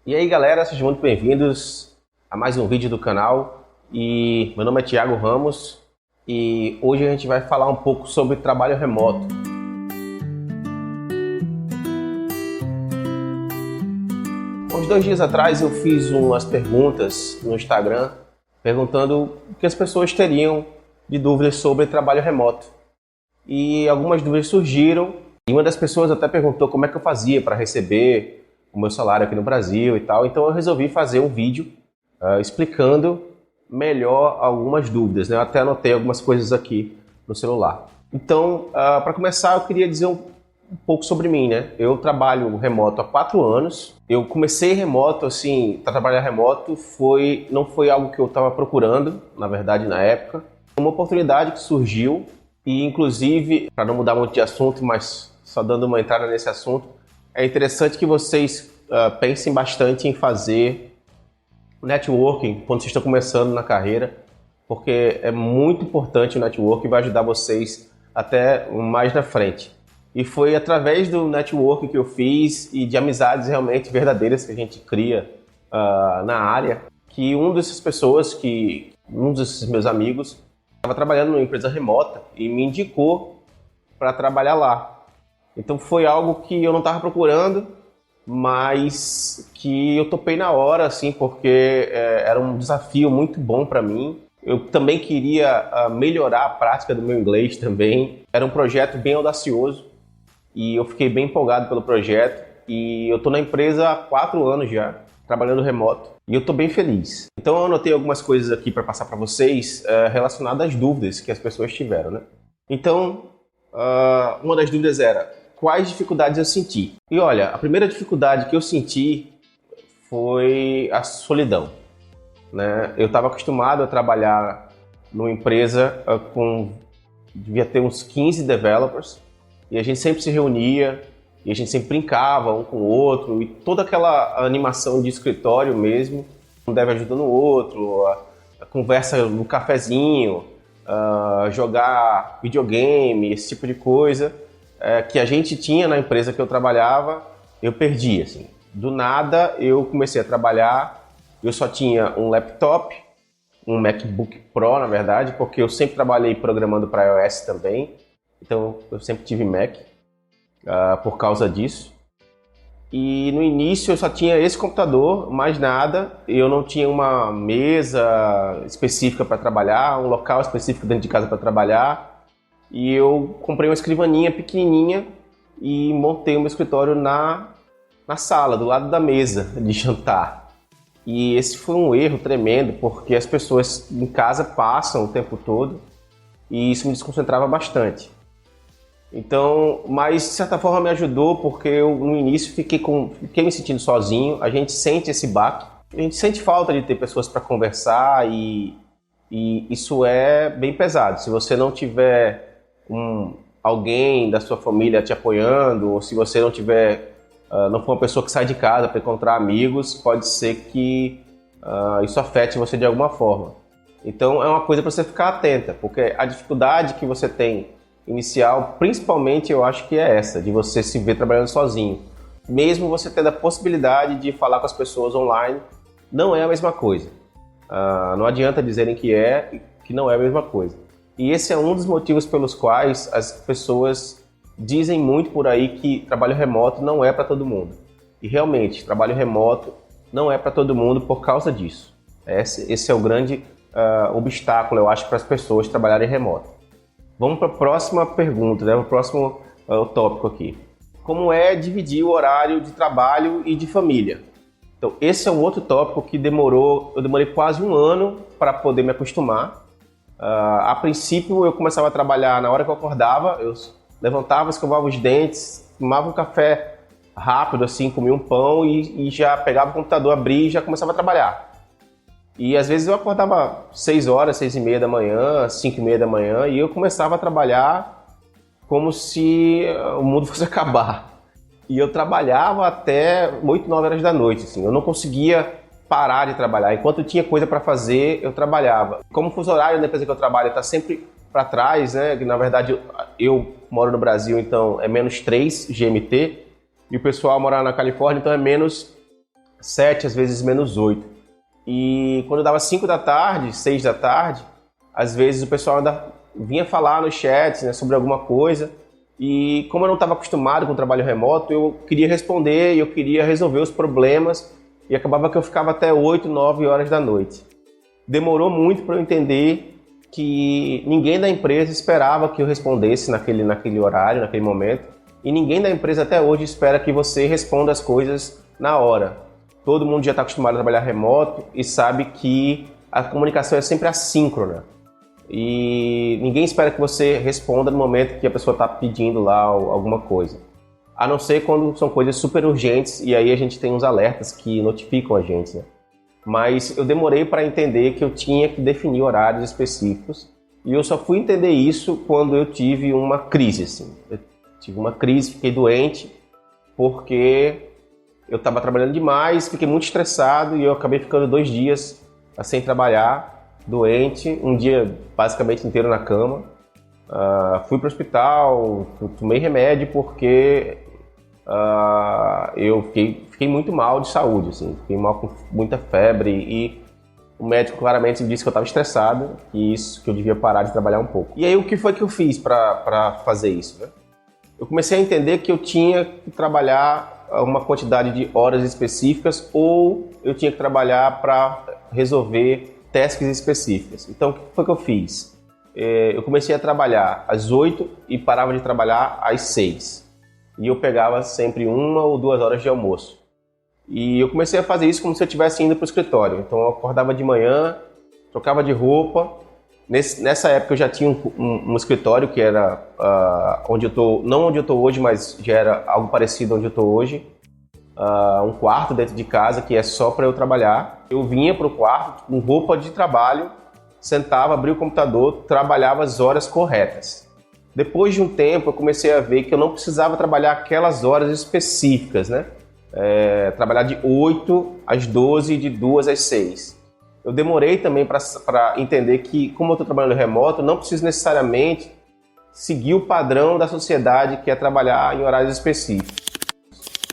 E aí galera, sejam muito bem-vindos a mais um vídeo do canal. E meu nome é Thiago Ramos e hoje a gente vai falar um pouco sobre trabalho remoto. Uns 2 dias atrás eu fiz umas perguntas no Instagram perguntando o que as pessoas teriam de dúvidas sobre trabalho remoto. E algumas dúvidas surgiram e uma das pessoas até perguntou como é que eu fazia para receber o meu salário aqui no Brasil e tal. Então eu resolvi fazer um vídeo explicando melhor algumas dúvidas, né? Eu até anotei algumas coisas aqui no celular. Então, para começar, eu queria dizer um pouco sobre mim, né? Eu trabalho remoto há 4 anos. Eu comecei remoto, assim, para trabalhar remoto não foi algo que eu estava procurando, na verdade, na época. Uma oportunidade que surgiu e, inclusive, para não mudar muito de assunto, mas só dando uma entrada nesse assunto, é interessante que vocês pensem bastante em fazer networking quando vocês estão começando na carreira, porque é muito importante o networking e vai ajudar vocês até mais na frente. E foi através do networking que eu fiz e de amizades realmente verdadeiras que a gente cria na área, que um desses meus amigos estava trabalhando numa empresa remota e me indicou para trabalhar lá. Então foi algo que eu não estava procurando, mas que eu topei na hora, assim, porque era um desafio muito bom para mim. Eu também queria melhorar a prática do meu inglês também. Era um projeto bem audacioso e eu fiquei bem empolgado pelo projeto. E eu estou na empresa há 4 anos já, trabalhando remoto, e eu estou bem feliz. Então eu anotei algumas coisas aqui para passar para vocês relacionadas às dúvidas que as pessoas tiveram, né? Então, uma das dúvidas era: quais dificuldades eu senti? E olha, a primeira dificuldade que eu senti foi a solidão, né? Eu estava acostumado a trabalhar numa empresa devia ter uns 15 developers, e a gente sempre se reunia, e a gente sempre brincava um com o outro, e toda aquela animação de escritório mesmo, um dev ajudando o outro, a conversa no cafezinho, jogar videogame, esse tipo de coisa, que a gente tinha na empresa que eu trabalhava, eu perdi, assim. Do nada, eu comecei a trabalhar, eu só tinha um laptop, um MacBook Pro, na verdade, porque eu sempre trabalhei programando para iOS também, então eu sempre tive Mac por causa disso. E no início eu só tinha esse computador, mais nada, eu não tinha uma mesa específica para trabalhar, um local específico dentro de casa para trabalhar. E eu comprei uma escrivaninha pequenininha e montei o meu escritório na sala, do lado da mesa de jantar. E esse foi um erro tremendo, porque as pessoas em casa passam o tempo todo e isso me desconcentrava bastante. Então, mas de certa forma me ajudou, porque eu no início fiquei me sentindo sozinho. A gente sente esse baque, a gente sente falta de ter pessoas para conversar e isso é bem pesado. Se você não tiver alguém da sua família te apoiando, ou se você não for uma pessoa que sai de casa para encontrar amigos, pode ser que isso afete você de alguma forma. Então é uma coisa para você ficar atenta, porque a dificuldade que você tem inicial, principalmente eu acho que é essa, de você se ver trabalhando sozinho. Mesmo você tendo a possibilidade de falar com as pessoas online, não é a mesma coisa. Não adianta dizerem que não é a mesma coisa. E esse é um dos motivos pelos quais as pessoas dizem muito por aí que trabalho remoto não é para todo mundo. E realmente, trabalho remoto não é para todo mundo por causa disso. Esse é o grande obstáculo, eu acho, para as pessoas trabalharem remoto. Vamos para a próxima pergunta, né? O próximo tópico aqui. Como é dividir o horário de trabalho e de família? Então, esse é um outro tópico que eu demorei quase 1 ano para poder me acostumar. A princípio eu começava a trabalhar na hora que eu acordava, eu levantava, escovava os dentes, tomava um café rápido, assim, comia um pão e já pegava o computador, abria e já começava a trabalhar. E às vezes eu acordava 6 horas, 6h30 da manhã, 5h30 da manhã, e eu começava a trabalhar como se o mundo fosse acabar. E eu trabalhava até 8, 9 horas da noite, assim, eu não conseguia parar de trabalhar. Enquanto eu tinha coisa para fazer, eu trabalhava. Como o fuso horário da empresa que eu trabalho está sempre para trás, né? Na verdade, eu moro no Brasil, então é -3 GMT, e o pessoal mora na Califórnia, então é 7, às vezes menos 8. E quando dava 5 da tarde, 6 da tarde, às vezes o pessoal ainda vinha falar no chat, né, sobre alguma coisa. E como eu não estava acostumado com o trabalho remoto, eu queria responder e eu queria resolver os problemas. E acabava que eu ficava até 8, 9 horas da noite. Demorou muito para eu entender que ninguém da empresa esperava que eu respondesse naquele horário, naquele momento. E ninguém da empresa até hoje espera que você responda as coisas na hora. Todo mundo já está acostumado a trabalhar remoto e sabe que a comunicação é sempre assíncrona. E ninguém espera que você responda no momento que a pessoa está pedindo lá alguma coisa. A não ser quando são coisas super urgentes e aí a gente tem uns alertas que notificam a gente, né? Mas eu demorei para entender que eu tinha que definir horários específicos e eu só fui entender isso quando eu tive uma crise, assim. Eu tive uma crise, fiquei doente porque eu estava trabalhando demais, fiquei muito estressado e eu acabei ficando 2 dias sem trabalhar, doente, um dia basicamente inteiro na cama. Fui para o hospital, tomei remédio porque eu fiquei muito mal de saúde, assim, fiquei mal com muita febre e o médico claramente disse que eu estava estressado e que eu devia parar de trabalhar um pouco. E aí o que foi que eu fiz para fazer isso, né? Eu comecei a entender que eu tinha que trabalhar uma quantidade de horas específicas ou eu tinha que trabalhar para resolver tasks específicas. Então o que foi que eu fiz? Eu comecei a trabalhar às 8 e parava de trabalhar às 6. E eu pegava sempre 1 ou 2 horas de almoço. E eu comecei a fazer isso como se eu estivesse indo para o escritório. Então eu acordava de manhã, trocava de roupa. Nessa época eu já tinha um escritório que era onde eu tô, não onde eu estou hoje, mas já era algo parecido onde eu estou hoje. Um quarto dentro de casa que é só para eu trabalhar. Eu vinha para o quarto com roupa de trabalho, sentava, abria o computador, trabalhava as horas corretas. Depois de um tempo, eu comecei a ver que eu não precisava trabalhar aquelas horas específicas, né? Trabalhar de 8 às 12 e de 2 às 6. Eu demorei também para entender que, como eu estou trabalhando remoto, eu não preciso necessariamente seguir o padrão da sociedade, que é trabalhar em horários específicos.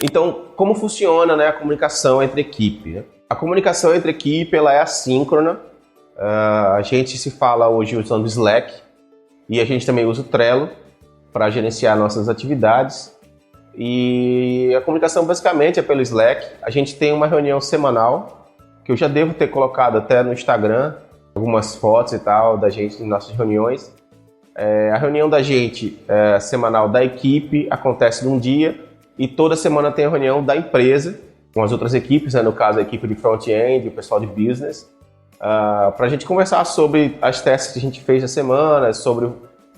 Então, como funciona, né, a comunicação entre equipe, né? A comunicação entre equipe ela é assíncrona. A gente se fala hoje usando o Slack. E a gente também usa o Trello para gerenciar nossas atividades. E a comunicação basicamente é pelo Slack. A gente tem uma reunião semanal, que eu já devo ter colocado até no Instagram, algumas fotos e tal da gente em nossas reuniões. A reunião da gente semanal da equipe acontece num dia e toda semana tem a reunião da empresa com as outras equipes, né? No caso a equipe de front-end, o pessoal de business. Para a gente conversar sobre as tasks que a gente fez na semana, sobre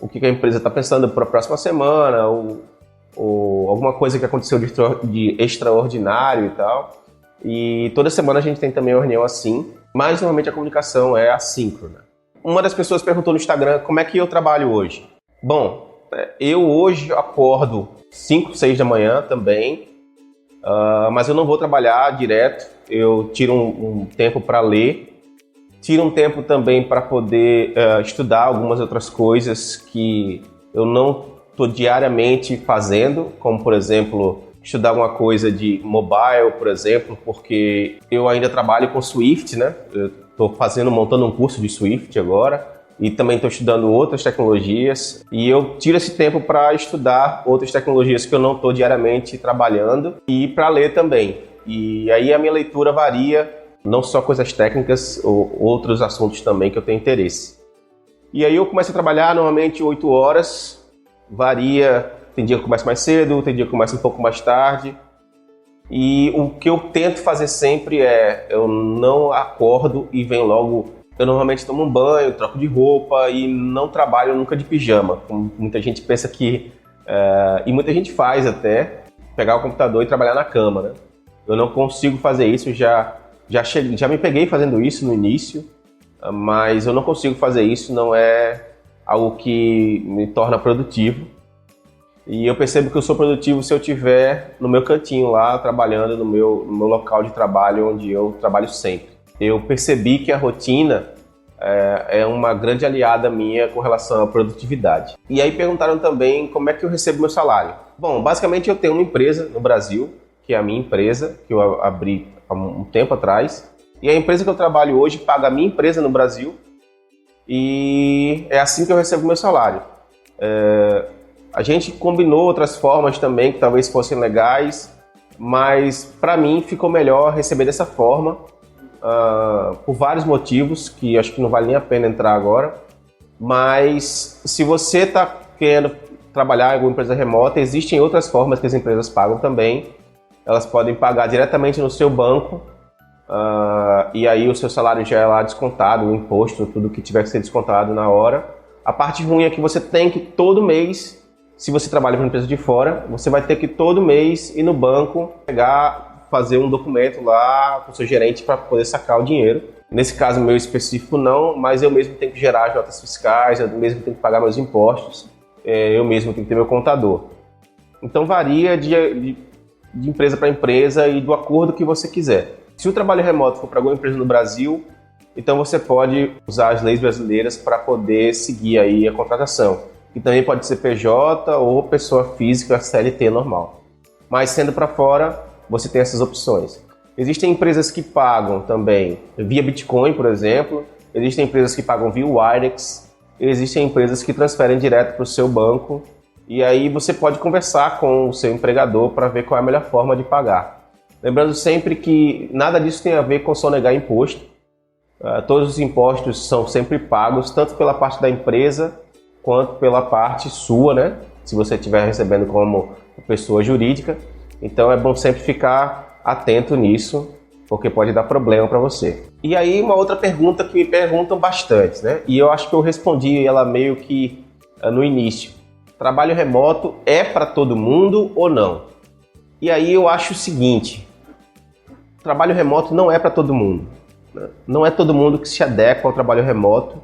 o que a empresa está pensando para a próxima semana, ou alguma coisa que aconteceu de extraordinário e tal. E toda semana a gente tem também uma reunião assim, mas normalmente a comunicação é assíncrona. Uma das pessoas perguntou no Instagram como é que eu trabalho hoje. Bom, eu hoje acordo 5, 6 da manhã também, mas eu não vou trabalhar direto, eu tiro um tempo para ler. Tiro um tempo também para poder estudar algumas outras coisas que eu não estou diariamente fazendo, como, por exemplo, estudar alguma coisa de mobile, por exemplo, porque eu ainda trabalho com Swift, né? Eu estou montando um curso de Swift agora e também estou estudando outras tecnologias e eu tiro esse tempo para estudar outras tecnologias que eu não estou diariamente trabalhando e para ler também. E aí a minha leitura varia, não só coisas técnicas, ou outros assuntos também que eu tenho interesse. E aí eu começo a trabalhar normalmente 8 horas, varia, tem dia que eu começo mais cedo, tem dia que eu começo um pouco mais tarde. E o que eu tento fazer sempre eu não acordo e venho logo, eu normalmente tomo um banho, troco de roupa e não trabalho nunca de pijama, como muita gente pensa que, e muita gente faz até, pegar o computador e trabalhar na cama, né? Eu não consigo fazer isso, já me peguei fazendo isso no início, mas eu não consigo fazer isso, não é algo que me torna produtivo. E eu percebo que eu sou produtivo se eu estiver no meu cantinho lá, trabalhando no meu local de trabalho, onde eu trabalho sempre. Eu percebi que a rotina é uma grande aliada minha com relação à produtividade. E aí perguntaram também como é que eu recebo meu salário. Bom, basicamente eu tenho uma empresa no Brasil, que é a minha empresa, que eu abri há um tempo atrás. E a empresa que eu trabalho hoje paga a minha empresa no Brasil e é assim que eu recebo meu salário. A gente combinou outras formas também que talvez fossem legais, mas para mim ficou melhor receber dessa forma, por vários motivos que acho que não vale nem a pena entrar agora. Mas se você está querendo trabalhar em alguma empresa remota, existem outras formas que as empresas pagam também. Elas podem pagar diretamente no seu banco, e aí o seu salário já é lá descontado, o imposto, tudo que tiver que ser descontado na hora. A parte ruim é que você tem que todo mês, se você trabalha para uma empresa de fora, você vai ter que todo mês ir no banco, fazer um documento lá com o seu gerente para poder sacar o dinheiro. Nesse caso meu específico não, mas eu mesmo tenho que gerar as notas fiscais, eu mesmo tenho que pagar meus impostos, eu mesmo tenho que ter meu contador. Então varia de empresa para empresa e do acordo que você quiser. Se o trabalho remoto for para alguma empresa no Brasil, então você pode usar as leis brasileiras para poder seguir aí a contratação, que também pode ser PJ ou pessoa física CLT normal. Mas sendo para fora, você tem essas opções. Existem empresas que pagam também via Bitcoin, por exemplo. Existem empresas que pagam via Wirex. Existem empresas que transferem direto para o seu banco. E aí você pode conversar com o seu empregador para ver qual é a melhor forma de pagar. Lembrando sempre que nada disso tem a ver com sonegar imposto. Todos os impostos são sempre pagos, tanto pela parte da empresa quanto pela parte sua, né? Se você estiver recebendo como pessoa jurídica. Então é bom sempre ficar atento nisso, porque pode dar problema para você. E aí uma outra pergunta que me perguntam bastante, né? E eu acho que eu respondi ela meio que no início. Trabalho remoto é para todo mundo ou não? E aí eu acho o seguinte, trabalho remoto não é para todo mundo. Não é todo mundo que se adequa ao trabalho remoto.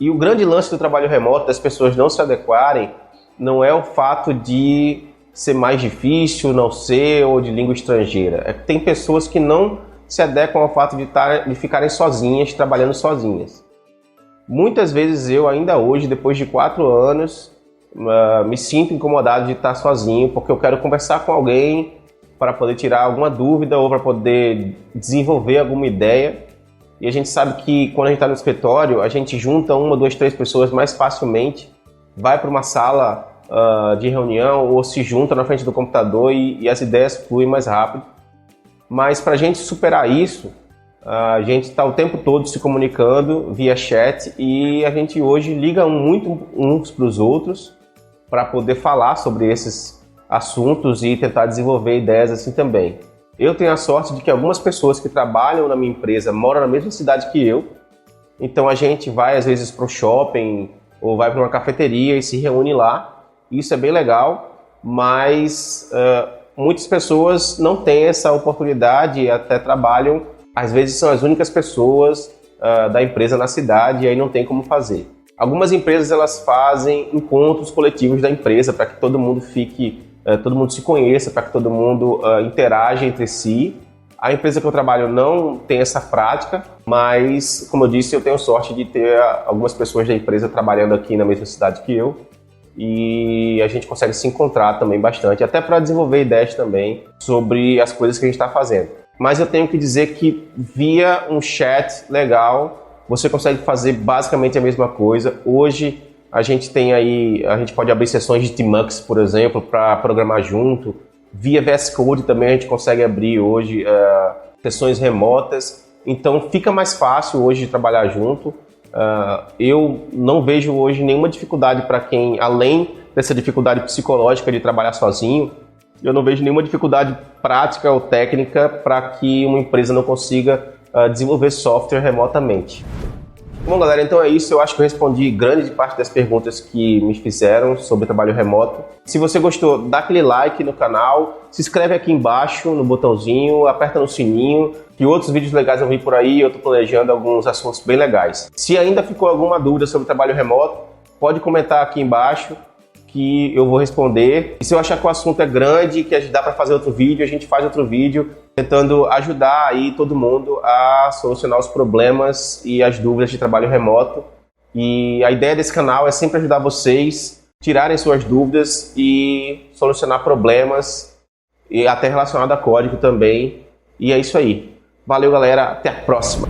E o grande lance do trabalho remoto, das pessoas não se adequarem, não é o fato de ser mais difícil, não ser, ou de língua estrangeira. É que tem pessoas que não se adequam ao fato de ficarem sozinhas, trabalhando sozinhas. Muitas vezes eu, ainda hoje, depois de 4 anos, me sinto incomodado de estar sozinho, porque eu quero conversar com alguém para poder tirar alguma dúvida ou para poder desenvolver alguma ideia. E a gente sabe que quando a gente está no escritório, a gente junta 1, 2, 3 pessoas mais facilmente, vai para uma sala de reunião ou se junta na frente do computador e as ideias fluem mais rápido. Mas para a gente superar isso, a gente está o tempo todo se comunicando via chat e a gente hoje liga muito uns para os outros para poder falar sobre esses assuntos e tentar desenvolver ideias assim também. Eu tenho a sorte de que algumas pessoas que trabalham na minha empresa moram na mesma cidade que eu, então a gente vai às vezes para o shopping ou vai para uma cafeteria e se reúne lá. Isso é bem legal, mas muitas pessoas não têm essa oportunidade e até trabalham, às vezes são as únicas pessoas da empresa na cidade e aí não tem como fazer. Algumas empresas elas fazem encontros coletivos da empresa para que todo mundo todo mundo se conheça, para que todo mundo interaja entre si. A empresa que eu trabalho não tem essa prática, mas, como eu disse, eu tenho sorte de ter algumas pessoas da empresa trabalhando aqui na mesma cidade que eu. E a gente consegue se encontrar também bastante, até para desenvolver ideias também sobre as coisas que a gente está fazendo. Mas eu tenho que dizer que via um chat legal, você consegue fazer basicamente a mesma coisa. Hoje a gente pode abrir sessões de Tmux, por exemplo, para programar junto. Via VS Code também a gente consegue abrir hoje sessões remotas. Então fica mais fácil hoje de trabalhar junto. Eu não vejo hoje nenhuma dificuldade para quem, além dessa dificuldade psicológica de trabalhar sozinho, eu não vejo nenhuma dificuldade prática ou técnica para que uma empresa não consiga desenvolver software remotamente. Bom, galera, então é isso. Eu acho que eu respondi grande parte das perguntas que me fizeram sobre trabalho remoto. Se você gostou, dá aquele like no canal, se inscreve aqui embaixo no botãozinho, aperta no sininho, que outros vídeos legais vão vir por aí. Eu estou planejando alguns assuntos bem legais. Se ainda ficou alguma dúvida sobre trabalho remoto, pode comentar aqui embaixo que eu vou responder. E se eu achar que o assunto é grande, que dá para fazer outro vídeo, a gente faz outro vídeo tentando ajudar aí todo mundo a solucionar os problemas e as dúvidas de trabalho remoto. E a ideia desse canal é sempre ajudar vocês a tirarem suas dúvidas e solucionar problemas, e até relacionado a código também. E é isso aí. Valeu, galera. Até a próxima.